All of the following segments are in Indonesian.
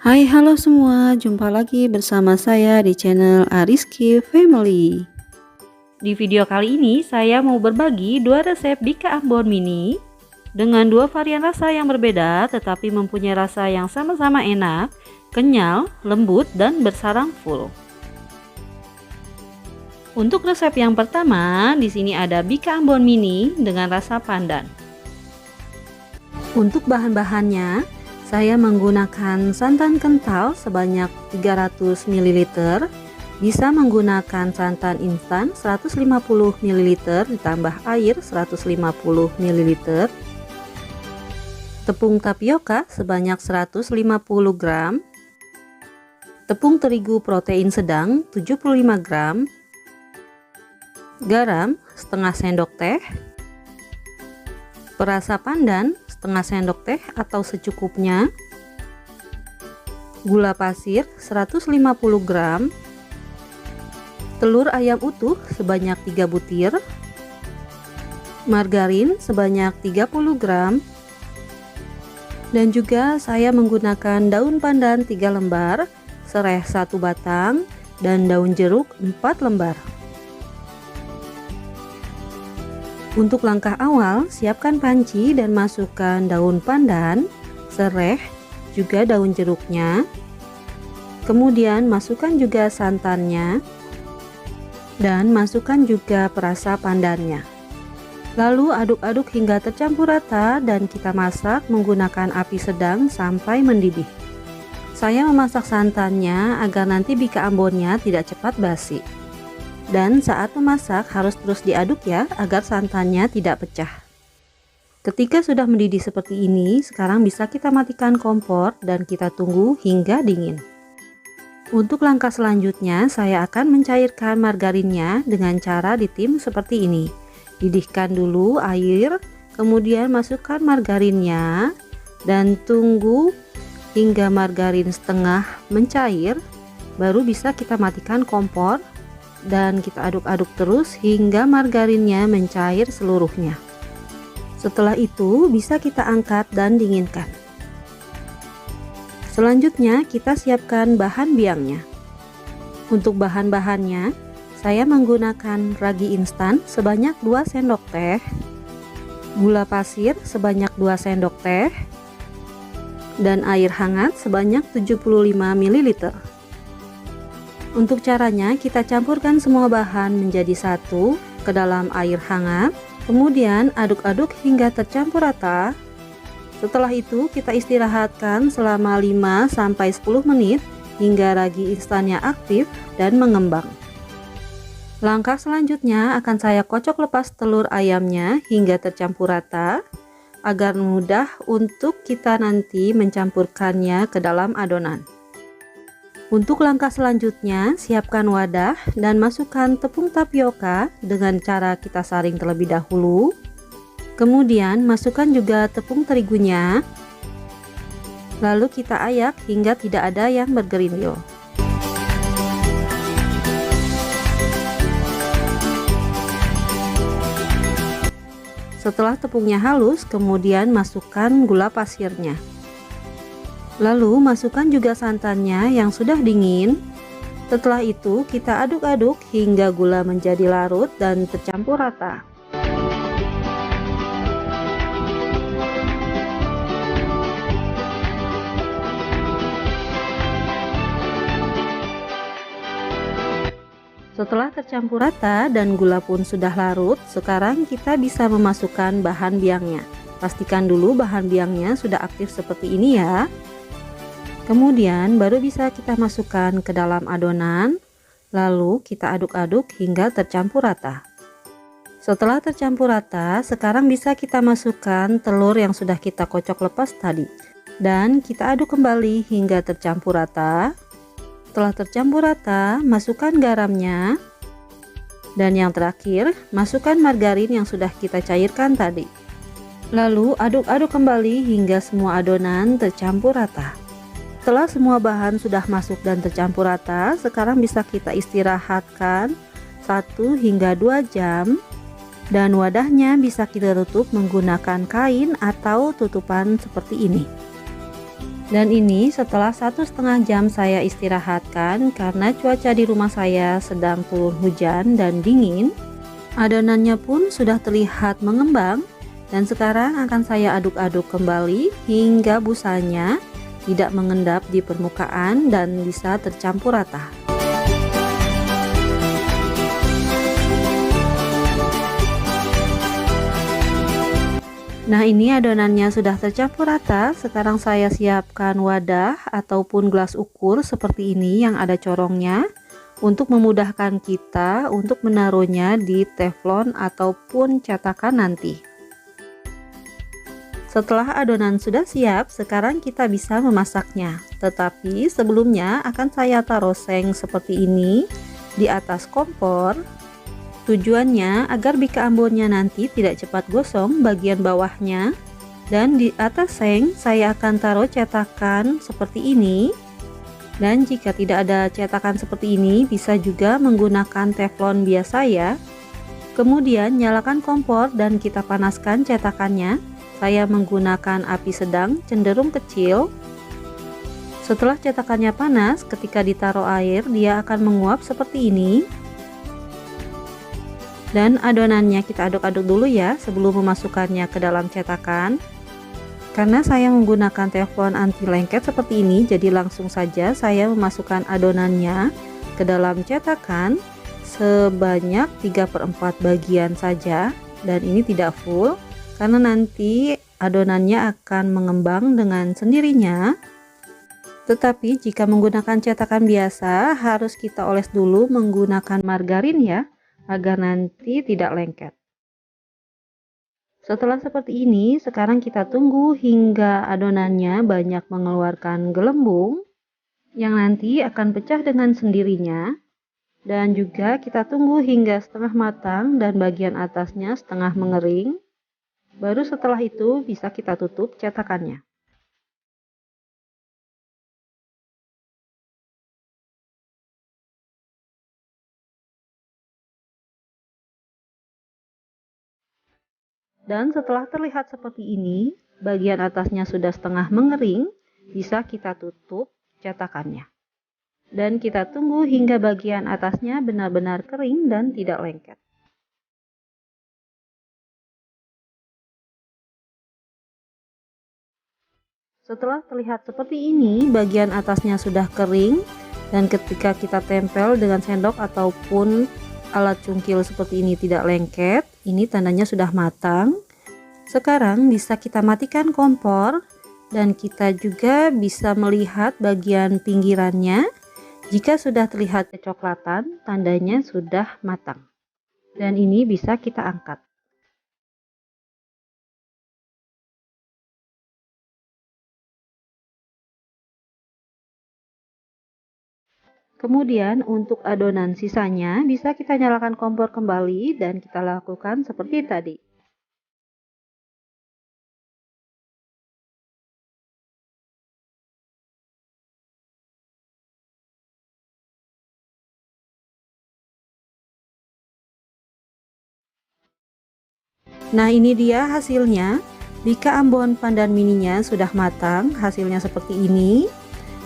Hai, halo semua, jumpa lagi bersama saya di channel Ariski Family. Di video kali ini saya mau berbagi dua resep Bika Ambon Mini dengan dua varian rasa yang berbeda tetapi mempunyai rasa yang sama-sama enak, kenyal, lembut, dan bersarang full. Untuk resep yang pertama, di sini ada Bika Ambon Mini dengan rasa pandan. Untuk bahan-bahannya, saya menggunakan santan kental sebanyak 300 ml, bisa menggunakan santan instan 150 ml ditambah air 150 ml, tepung tapioka sebanyak 150 gram, tepung terigu protein sedang 75 gram, garam setengah sendok teh, perasa pandan setengah sendok teh atau secukupnya, gula pasir 150 gram, telur ayam utuh sebanyak 3 butir, margarin sebanyak 30 gram, dan juga saya menggunakan daun pandan 3 lembar, serai 1 batang, dan daun jeruk 4 lembar. Untuk langkah awal, siapkan panci dan masukkan daun pandan, serai, juga daun jeruknya. Kemudian masukkan juga santannya dan masukkan juga perasa pandannya. Lalu aduk-aduk hingga tercampur rata dan kita masak menggunakan api sedang sampai mendidih. Saya memasak santannya agar nanti Bika Ambonnya tidak cepat basi. Dan saat memasak harus terus diaduk ya, agar santannya tidak pecah. Ketika sudah mendidih seperti ini, sekarang bisa kita matikan kompor dan kita tunggu hingga dingin. Untuk langkah selanjutnya, saya akan mencairkan margarinnya dengan cara ditim seperti ini. Didihkan dulu air, kemudian masukkan margarinnya dan tunggu hingga margarin setengah mencair, baru bisa kita matikan kompor dan kita aduk-aduk terus hingga margarinnya mencair seluruhnya. Setelah itu bisa kita angkat dan dinginkan. Selanjutnya kita siapkan bahan biangnya. Untuk bahan-bahannya, saya menggunakan ragi instan sebanyak 2 sendok teh, gula pasir sebanyak 2 sendok teh, dan air hangat sebanyak 75 ml. Untuk caranya, kita campurkan semua bahan menjadi satu ke dalam air hangat, kemudian aduk-aduk hingga tercampur rata. Setelah itu kita istirahatkan selama 5-10 menit hingga ragi instannya aktif dan mengembang. Langkah selanjutnya akan saya kocok lepas telur ayamnya hingga tercampur rata agar mudah untuk kita nanti mencampurkannya ke dalam adonan. Untuk langkah selanjutnya, siapkan wadah dan masukkan tepung tapioka dengan cara kita saring terlebih dahulu. Kemudian masukkan juga tepung terigunya. Lalu kita ayak hingga tidak ada yang bergerindil. Setelah tepungnya halus, kemudian masukkan gula pasirnya. Lalu masukkan juga santannya yang sudah dingin. Setelah itu kita aduk-aduk hingga gula menjadi larut dan tercampur rata. Setelah tercampur rata dan gula pun sudah larut, sekarang kita bisa memasukkan bahan biangnya. Pastikan dulu bahan biangnya sudah aktif seperti ini ya. Kemudian baru bisa kita masukkan ke dalam adonan, lalu kita aduk-aduk hingga tercampur rata. Setelah tercampur rata, sekarang bisa kita masukkan telur yang sudah kita kocok lepas tadi. Dan kita aduk kembali hingga tercampur rata. Setelah tercampur rata, masukkan garamnya. Dan yang terakhir, masukkan margarin yang sudah kita cairkan tadi. Lalu aduk-aduk kembali hingga semua adonan tercampur rata. Setelah semua bahan sudah masuk dan tercampur rata, sekarang bisa kita istirahatkan 1 hingga 2 jam dan wadahnya bisa kita tutup menggunakan kain atau tutupan seperti ini. Dan ini setelah 1,5 jam saya istirahatkan karena cuaca di rumah saya sedang turun hujan dan dingin. Adonannya pun sudah terlihat mengembang dan sekarang akan saya aduk-aduk kembali hingga busanya tidak mengendap di permukaan dan bisa tercampur rata. Nah, ini adonannya sudah tercampur rata. Sekarang saya siapkan wadah ataupun gelas ukur seperti ini yang ada corongnya untuk memudahkan kita untuk menaruhnya di teflon ataupun cetakan nanti. Setelah adonan sudah siap, sekarang kita bisa memasaknya. Tetapi sebelumnya akan saya taruh seng seperti ini di atas kompor. Tujuannya agar bika ambonnya nanti tidak cepat gosong bagian bawahnya. Dan di atas seng saya akan taruh cetakan seperti ini. Dan jika tidak ada cetakan seperti ini, bisa juga menggunakan teflon biasa ya. Kemudian nyalakan kompor dan kita panaskan cetakannya. Saya menggunakan api sedang cenderung kecil. Setelah cetakannya panas, ketika ditaruh air dia akan menguap seperti ini. Dan adonannya kita aduk-aduk dulu ya sebelum memasukkannya ke dalam cetakan. Karena saya menggunakan teflon anti lengket seperti ini, jadi langsung saja saya memasukkan adonannya ke dalam cetakan sebanyak 3/4 bagian saja. Dan ini tidak full karena nanti adonannya akan mengembang dengan sendirinya. Tetapi jika menggunakan cetakan biasa harus kita oles dulu menggunakan margarin ya, agar nanti tidak lengket. Setelah seperti ini, sekarang kita tunggu hingga adonannya banyak mengeluarkan gelembung yang nanti akan pecah dengan sendirinya. Dan juga kita tunggu hingga setengah matang dan bagian atasnya setengah mengering. Baru setelah itu bisa kita tutup cetakannya. Dan setelah terlihat seperti ini, bagian atasnya sudah setengah mengering, bisa kita tutup cetakannya. Dan kita tunggu hingga bagian atasnya benar-benar kering dan tidak lengket. Setelah terlihat seperti ini, bagian atasnya sudah kering, dan ketika kita tempel dengan sendok ataupun alat cungkil seperti ini tidak lengket, ini tandanya sudah matang. Sekarang bisa kita matikan kompor dan kita juga bisa melihat bagian pinggirannya. Jika sudah terlihat kecoklatan, tandanya sudah matang. Dan ini bisa kita angkat. Kemudian untuk adonan sisanya bisa kita nyalakan kompor kembali dan kita lakukan seperti tadi. Nah, ini dia hasilnya. Bika ambon pandan mininya sudah matang, hasilnya seperti ini.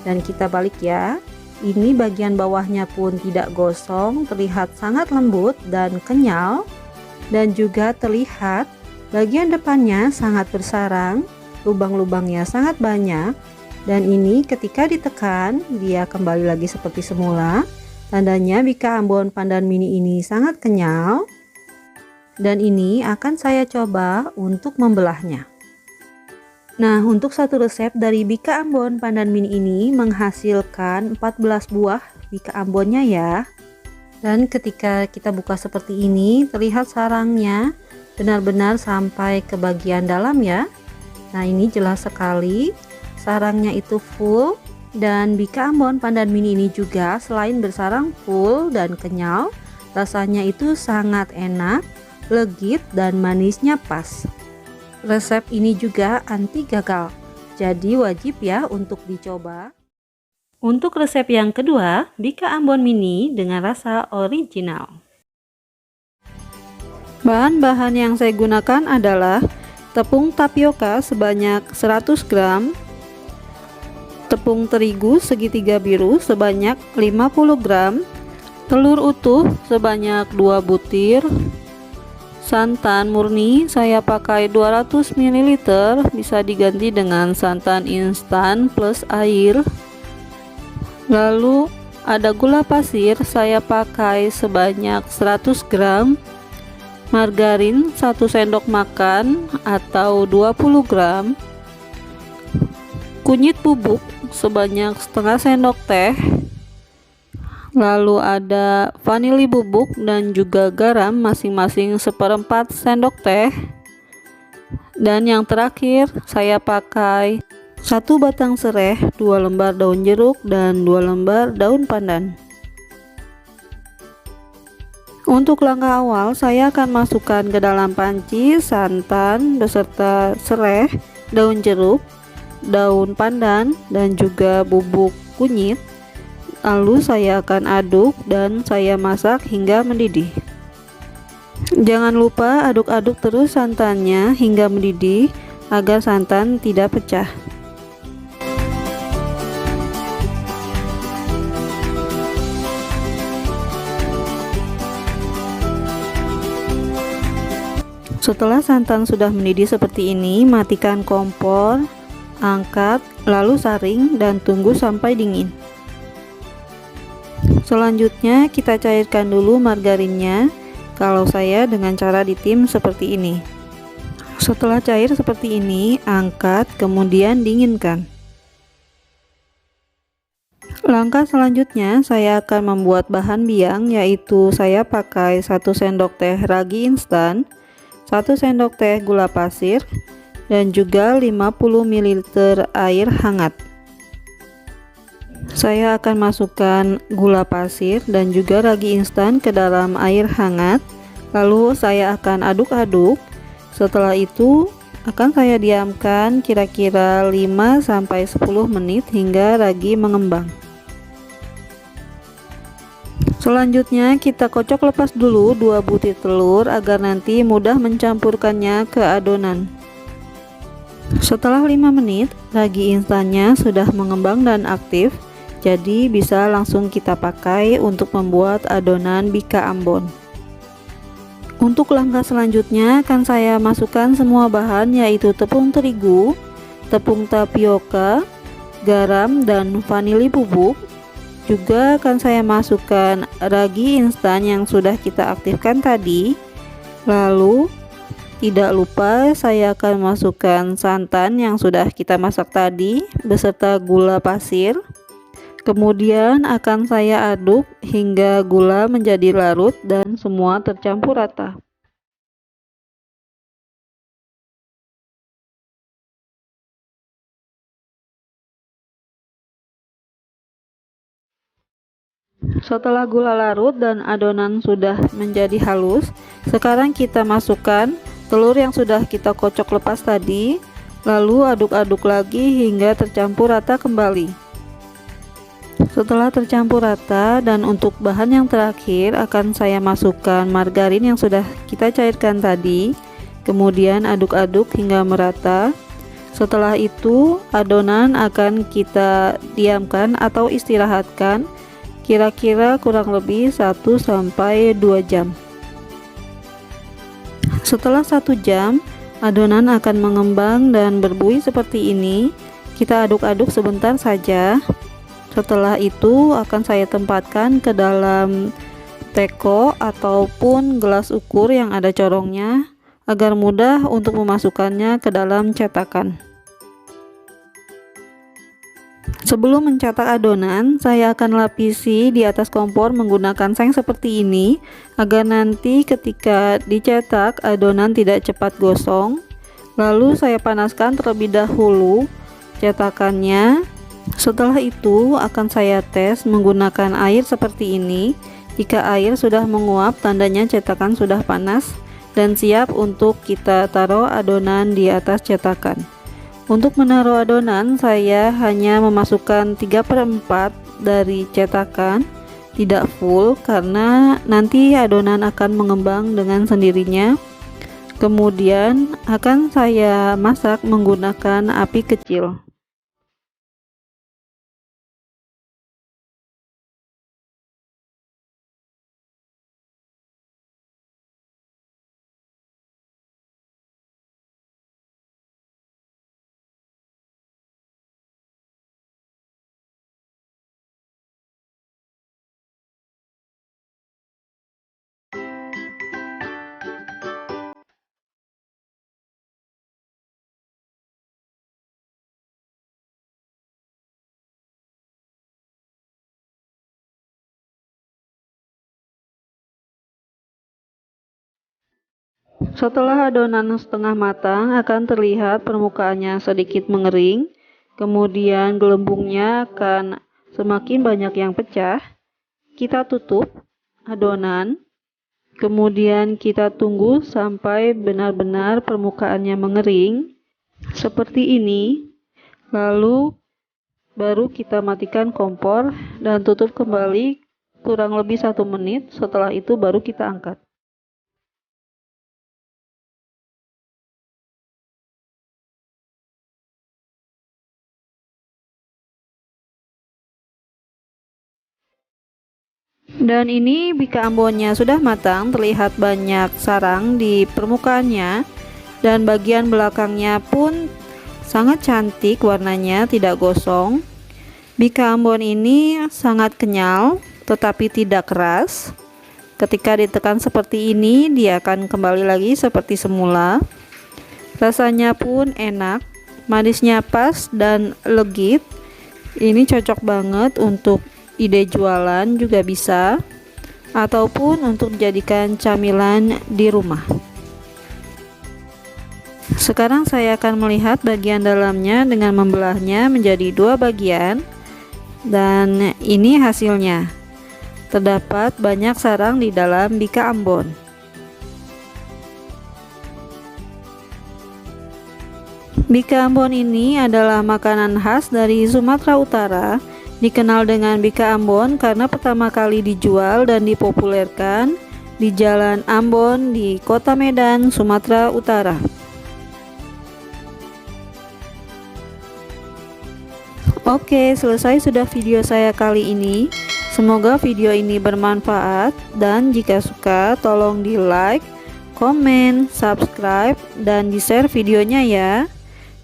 Dan kita balik ya. Ini bagian bawahnya pun tidak gosong, terlihat sangat lembut dan kenyal. Dan juga terlihat bagian depannya sangat bersarang, lubang-lubangnya sangat banyak. Dan ini ketika ditekan, dia kembali lagi seperti semula. Tandanya bika ambon pandan mini ini sangat kenyal. Dan ini akan saya coba untuk membelahnya. Nah, untuk satu resep dari bika ambon pandan mini ini menghasilkan 14 buah bika ambonnya ya. Dan ketika kita buka seperti ini, terlihat sarangnya benar-benar sampai ke bagian dalam ya. Nah, ini jelas sekali sarangnya itu full. Dan bika ambon pandan mini ini juga selain bersarang full dan kenyal, rasanya itu sangat enak, legit dan manisnya pas. Resep ini juga anti gagal, jadi wajib ya untuk dicoba. Untuk resep yang kedua, bika ambon mini dengan rasa original. Bahan-bahan yang saya gunakan adalah tepung tapioka sebanyak 100 gram, tepung terigu segitiga biru sebanyak 50 gram, telur utuh sebanyak 2 butir, santan murni saya pakai 200 ml, bisa diganti dengan santan instan plus air. Lalu ada gula pasir saya pakai sebanyak 100 gram, margarin 1 sendok makan atau 20 gram, kunyit bubuk sebanyak setengah sendok teh, lalu ada vanili bubuk dan juga garam masing-masing seperempat sendok teh, dan yang terakhir saya pakai 1 batang sereh, 2 lembar daun jeruk, dan 2 lembar daun pandan. Untuk langkah awal saya akan masukkan ke dalam panci santan beserta sereh, daun jeruk, daun pandan, dan juga bubuk kunyit. Lalu saya akan aduk dan saya masak hingga mendidih. Jangan lupa aduk-aduk terus santannya hingga mendidih agar santan tidak pecah. Setelah santan sudah mendidih seperti ini, matikan kompor, angkat, lalu saring dan tunggu sampai dingin. Selanjutnya kita cairkan dulu margarinnya, kalau saya dengan cara ditim seperti ini. Setelah cair seperti ini, angkat kemudian dinginkan. Langkah selanjutnya saya akan membuat bahan biang, yaitu saya pakai 1 sendok teh ragi instan, 1 sendok teh gula pasir, dan juga 50 ml air hangat. Saya akan masukkan gula pasir dan juga ragi instan ke dalam air hangat, lalu saya akan aduk-aduk. Setelah itu akan saya diamkan kira-kira 5-10 menit hingga ragi mengembang. Selanjutnya kita kocok lepas dulu 2 butir telur agar nanti mudah mencampurkannya ke adonan. Setelah 5 menit, ragi instannya sudah mengembang dan aktif, jadi bisa langsung kita pakai untuk membuat adonan bika Ambon. Untuk langkah selanjutnya akan saya masukkan semua bahan, yaitu tepung terigu, tepung tapioka, garam, dan vanili bubuk. Juga akan saya masukkan ragi instan yang sudah kita aktifkan tadi. Lalu tidak lupa saya akan masukkan santan yang sudah kita masak tadi beserta gula pasir. Kemudian akan saya aduk hingga gula menjadi larut dan semua tercampur rata. Setelah gula larut dan adonan sudah menjadi halus, sekarang kita masukkan telur yang sudah kita kocok lepas tadi, lalu aduk-aduk lagi hingga tercampur rata kembali. Setelah tercampur rata, dan untuk bahan yang terakhir akan saya masukkan margarin yang sudah kita cairkan tadi, kemudian aduk-aduk hingga merata. Setelah itu adonan akan kita diamkan atau istirahatkan kira-kira kurang lebih 1-2 jam. Setelah 1 jam, adonan akan mengembang dan berbuih seperti ini. Kita aduk-aduk sebentar saja. Setelah itu akan saya tempatkan ke dalam teko ataupun gelas ukur yang ada corongnya agar mudah untuk memasukkannya ke dalam cetakan. Sebelum mencetak adonan, saya akan lapisi di atas kompor menggunakan seng seperti ini agar nanti ketika dicetak adonan tidak cepat gosong. Lalu saya panaskan terlebih dahulu cetakannya. Setelah itu akan saya tes menggunakan air seperti ini. Jika air sudah menguap, tandanya cetakan sudah panas dan siap untuk kita taruh adonan di atas cetakan. Untuk menaruh adonan, saya hanya memasukkan 3/4 dari cetakan, tidak full karena nanti adonan akan mengembang dengan sendirinya. Kemudian akan saya masak menggunakan api kecil. Setelah adonan setengah matang, akan terlihat permukaannya sedikit mengering, kemudian gelembungnya akan semakin banyak yang pecah. Kita tutup adonan, kemudian kita tunggu sampai benar-benar permukaannya mengering seperti ini. Lalu baru kita matikan kompor dan tutup kembali kurang lebih 1 menit. Setelah itu baru kita angkat. Dan ini bika ambonnya sudah matang, terlihat banyak sarang di permukaannya dan bagian belakangnya pun sangat cantik, warnanya tidak gosong. Bika ambon ini sangat kenyal tetapi tidak keras. Ketika ditekan seperti ini, dia akan kembali lagi seperti semula. Rasanya pun enak, manisnya pas dan legit. Ini cocok banget untuk ide jualan juga bisa, ataupun untuk dijadikan camilan di rumah. Sekarang saya akan melihat bagian dalamnya dengan membelahnya menjadi 2 bagian, dan ini hasilnya. Terdapat banyak sarang di dalam bika ambon. Bika ambon ini adalah makanan khas dari Sumatera Utara, dikenal dengan bika ambon karena pertama kali dijual dan dipopulerkan di Jalan Ambon di Kota Medan, Sumatera Utara. Oke, selesai sudah video saya kali ini. Semoga video ini bermanfaat, dan jika suka tolong di like, komen, subscribe, dan di share videonya ya,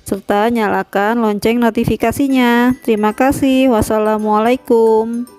serta nyalakan lonceng notifikasinya. Terima kasih. Wassalamualaikum.